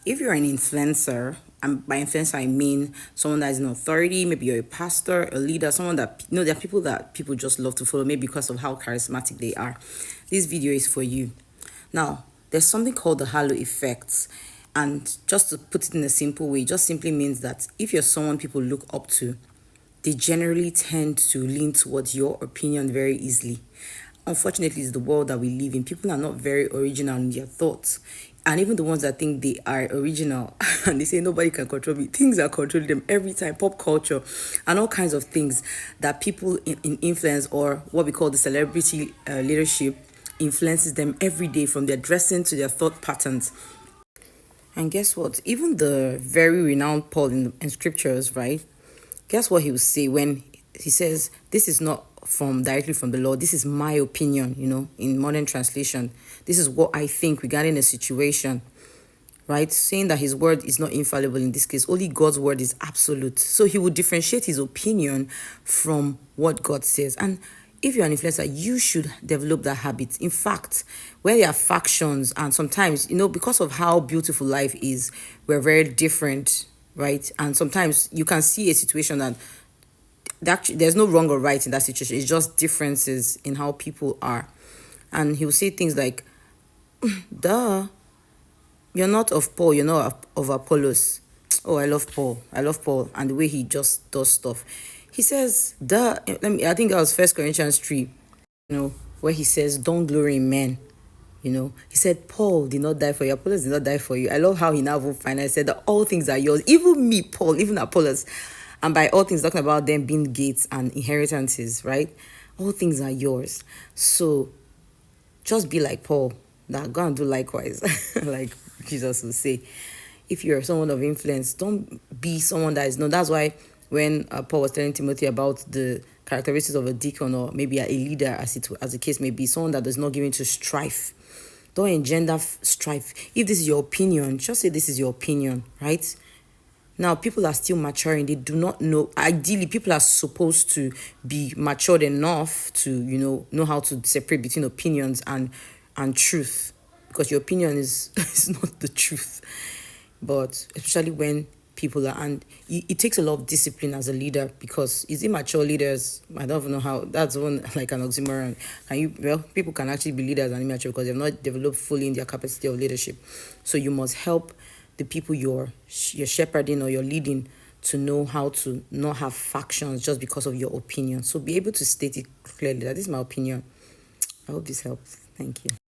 If you're an influencer, and by influencer I mean someone that is an authority, maybe you're a pastor, a leader, someone that there are people that people just love to follow, maybe because of how charismatic they are. This video is for you. Now, there's something called the halo effect. And just to put it in a simple way, it just simply means that if you're someone people look up to, they generally tend to lean towards your opinion very easily. Unfortunately, it's the world that we live in. People are not very original in their thoughts. And even the ones that think they are original and they say nobody can control me, things are controlling them every time. Pop culture and all kinds of things that people in influence, or what we call the celebrity leadership, influences them every day, from their dressing to their thought patterns. And guess what? Even the very renowned Paul in scriptures, right? Guess what he will say when he says, this is not from directly from the Lord. This is my opinion, in modern translation. This is what I think regarding a situation, right? Saying that his word is not infallible in this case. Only God's word is absolute. So he would differentiate his opinion from what God says. And if you're an influencer, you should develop that habit. In fact, where there are factions, and sometimes, because of how beautiful life is, we're very different, right? And sometimes you can see a situation that there's no wrong or right in that situation. It's just differences in how people are. And he will say things like, duh, you're not of Paul, you're not of Apollos. Oh, I love Paul. I love Paul and the way he just does stuff. He says, I think that was First Corinthians 3, where he says, don't glory in men. He said, Paul did not die for you. Apollos did not die for you. I love how he now finally said that all things are yours. Even me, Paul, even Apollos. And by all things, talking about them being gates and inheritances, right? All things are yours. So just be like Paul. That go and do likewise, like Jesus will say. If you're someone of influence, don't be someone that is known. That's why when Paul was telling Timothy about the characteristics of a deacon, or maybe a leader, as the case may be, someone that does not give into strife. Don't engender strife. If this is your opinion, just say this is your opinion, right? Now, people are still maturing. They do not know. Ideally, people are supposed to be matured enough to, know how to separate between opinions and truth. Because your opinion is not the truth. But especially when people are, and it takes a lot of discipline as a leader, because it's immature leaders. I don't even know how, that's one like an oxymoron. People can actually be leaders and immature because they've not developed fully in their capacity of leadership. So you must help the people you're shepherding or you're leading to know how to not have factions just because of your opinion. So be able to state it clearly that this is my opinion. I hope this helps. Thank you.